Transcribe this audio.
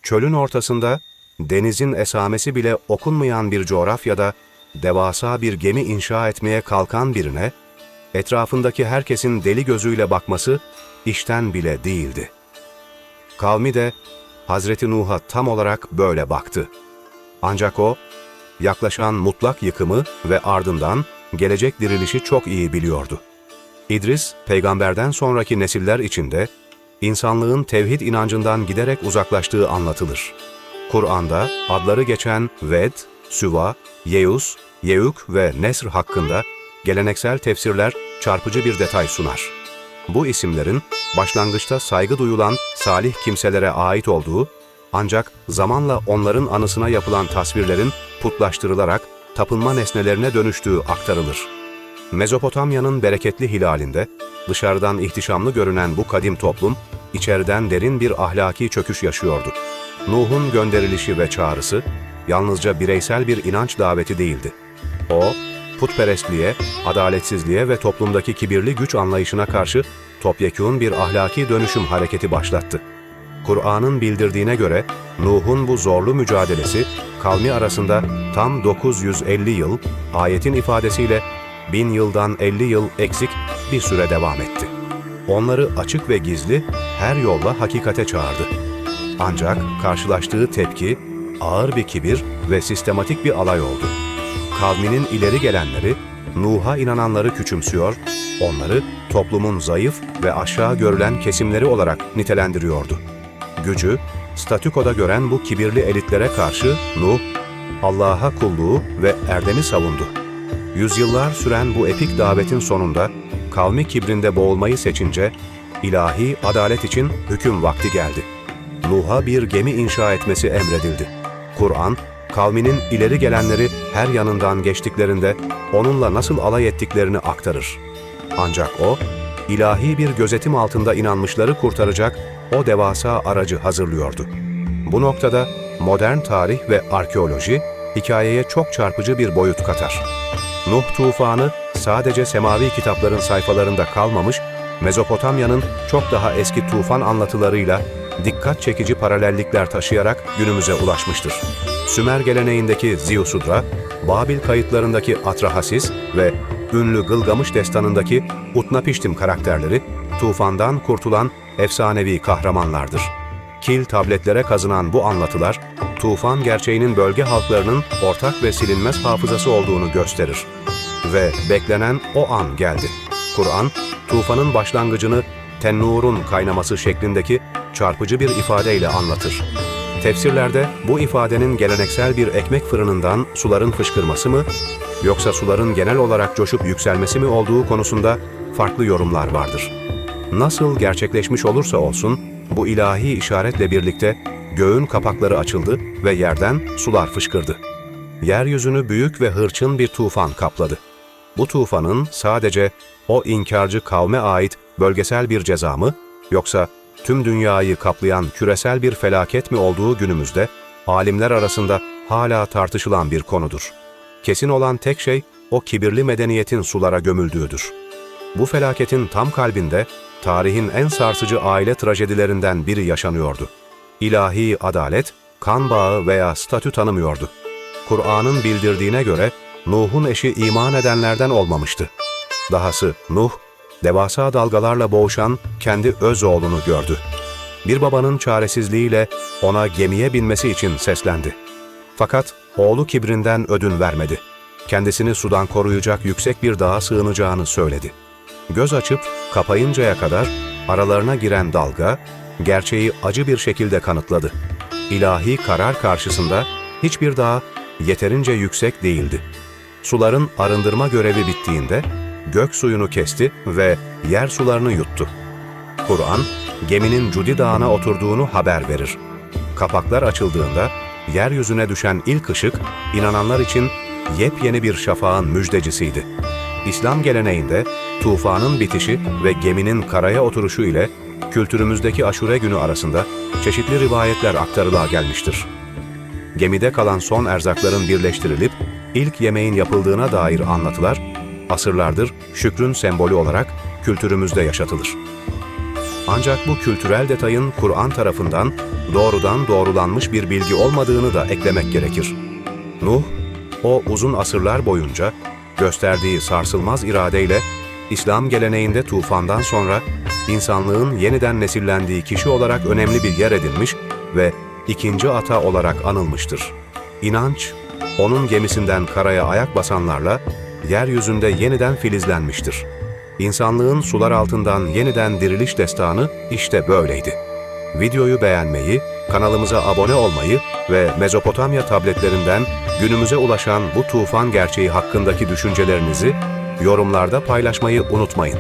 Çölün ortasında, denizin esamesi bile okunmayan bir coğrafyada devasa bir gemi inşa etmeye kalkan birine, etrafındaki herkesin deli gözüyle bakması işten bile değildi. Kavmi de Hazreti Nuh'a tam olarak böyle baktı. Ancak o, yaklaşan mutlak yıkımı ve ardından gelecek dirilişi çok iyi biliyordu. İdris, peygamberden sonraki nesiller içinde insanlığın tevhid inancından giderek uzaklaştığı anlatılır. Kur'an'da adları geçen Ved, Süva, Yeus, Yeük ve Nesr hakkında geleneksel tefsirler çarpıcı bir detay sunar. Bu isimlerin başlangıçta saygı duyulan salih kimselere ait olduğu, ancak zamanla onların anısına yapılan tasvirlerin putlaştırılarak tapınma nesnelerine dönüştüğü aktarılır. Mezopotamya'nın bereketli hilalinde dışarıdan ihtişamlı görünen bu kadim toplum, içeriden derin bir ahlaki çöküş yaşıyordu. Nuh'un gönderilişi ve çağrısı yalnızca bireysel bir inanç daveti değildi. O, putperestliğe, adaletsizliğe ve toplumdaki kibirli güç anlayışına karşı topyekûn bir ahlaki dönüşüm hareketi başlattı. Kur'an'ın bildirdiğine göre Nuh'un bu zorlu mücadelesi kavmi arasında tam 950 yıl, ayetin ifadesiyle 1000 yıldan 50 yıl eksik bir süre devam etti. Onları açık ve gizli her yolla hakikate çağırdı. Ancak karşılaştığı tepki ağır bir kibir ve sistematik bir alay oldu. Kavminin ileri gelenleri Nuh'a inananları küçümsüyor, onları toplumun zayıf ve aşağı görülen kesimleri olarak nitelendiriyordu. Gücü, statükoda gören bu kibirli elitlere karşı Nuh, Allah'a kulluğu ve erdemi savundu. Yüzyıllar süren bu epik davetin sonunda kavmi kibrinde boğulmayı seçince ilahi adalet için hüküm vakti geldi. Nuh'a bir gemi inşa etmesi emredildi. Kur'an, kavminin ileri gelenleri her yanından geçtiklerinde onunla nasıl alay ettiklerini aktarır. Ancak o, ilahi bir gözetim altında inanmışları kurtaracak o devasa aracı hazırlıyordu. Bu noktada modern tarih ve arkeoloji hikayeye çok çarpıcı bir boyut katar. Nuh tufanı sadece semavi kitapların sayfalarında kalmamış, Mezopotamya'nın çok daha eski tufan anlatılarıyla dikkat çekici paralellikler taşıyarak günümüze ulaşmıştır. Sümer geleneğindeki Ziusudra, Babil kayıtlarındaki Atrahasis ve ünlü Gılgamış destanındaki Utnapiştim karakterleri, tufandan kurtulan efsanevi kahramanlardır. Kil tabletlere kazınan bu anlatılar, tufan gerçeğinin bölge halklarının ortak ve silinmez hafızası olduğunu gösterir. Ve beklenen o an geldi. Kur'an, tufanın başlangıcını tennurun kaynaması şeklindeki çarpıcı bir ifadeyle anlatır. Tefsirlerde bu ifadenin geleneksel bir ekmek fırınından suların fışkırması mı, yoksa suların genel olarak coşup yükselmesi mi olduğu konusunda farklı yorumlar vardır. Nasıl gerçekleşmiş olursa olsun, bu ilahi işaretle birlikte göğün kapakları açıldı ve yerden sular fışkırdı. Yeryüzünü büyük ve hırçın bir tufan kapladı. Bu tufanın sadece o inkarcı kavme ait bölgesel bir ceza mı, yoksa tüm dünyayı kaplayan küresel bir felaket mi olduğu günümüzde alimler arasında hala tartışılan bir konudur. Kesin olan tek şey o kibirli medeniyetin sulara gömüldüğüdür. Bu felaketin tam kalbinde tarihin en sarsıcı aile trajedilerinden biri yaşanıyordu. İlahi adalet, kan bağı veya statü tanımıyordu. Kur'an'ın bildirdiğine göre Nuh'un eşi iman edenlerden olmamıştı. Dahası Nuh, devasa dalgalarla boğuşan kendi öz oğlunu gördü. Bir babanın çaresizliğiyle ona gemiye binmesi için seslendi. Fakat oğlu kibrinden ödün vermedi. Kendisini sudan koruyacak yüksek bir dağa sığınacağını söyledi. Göz açıp kapayıncaya kadar aralarına giren dalga, gerçeği acı bir şekilde kanıtladı. İlahi karar karşısında hiçbir dağ yeterince yüksek değildi. Suların arındırma görevi bittiğinde gök suyunu kesti ve yer sularını yuttu. Kur'an, geminin Cudi Dağı'na oturduğunu haber verir. Kapaklar açıldığında yeryüzüne düşen ilk ışık, inananlar için yepyeni bir şafağın müjdecisiydi. İslam geleneğinde tufanın bitişi ve geminin karaya oturuşu ile kültürümüzdeki Aşure günü arasında çeşitli rivayetler aktarıla gelmiştir. Gemide kalan son erzakların birleştirilip ilk yemeğin yapıldığına dair anlatılar, asırlardır şükrün sembolü olarak kültürümüzde yaşatılır. Ancak bu kültürel detayın Kur'an tarafından doğrudan doğrulanmış bir bilgi olmadığını da eklemek gerekir. Nuh, o uzun asırlar boyunca gösterdiği sarsılmaz iradeyle İslam geleneğinde tufandan sonra insanlığın yeniden nesillendiği kişi olarak önemli bir yer edinmiş ve ikinci ata olarak anılmıştır. İnanç, onun gemisinden karaya ayak basanlarla yeryüzünde yeniden filizlenmiştir. İnsanlığın sular altından yeniden diriliş destanı işte böyleydi. Videoyu beğenmeyi, kanalımıza abone olmayı ve Mezopotamya tabletlerinden günümüze ulaşan bu tufan gerçeği hakkındaki düşüncelerinizi yorumlarda paylaşmayı unutmayın.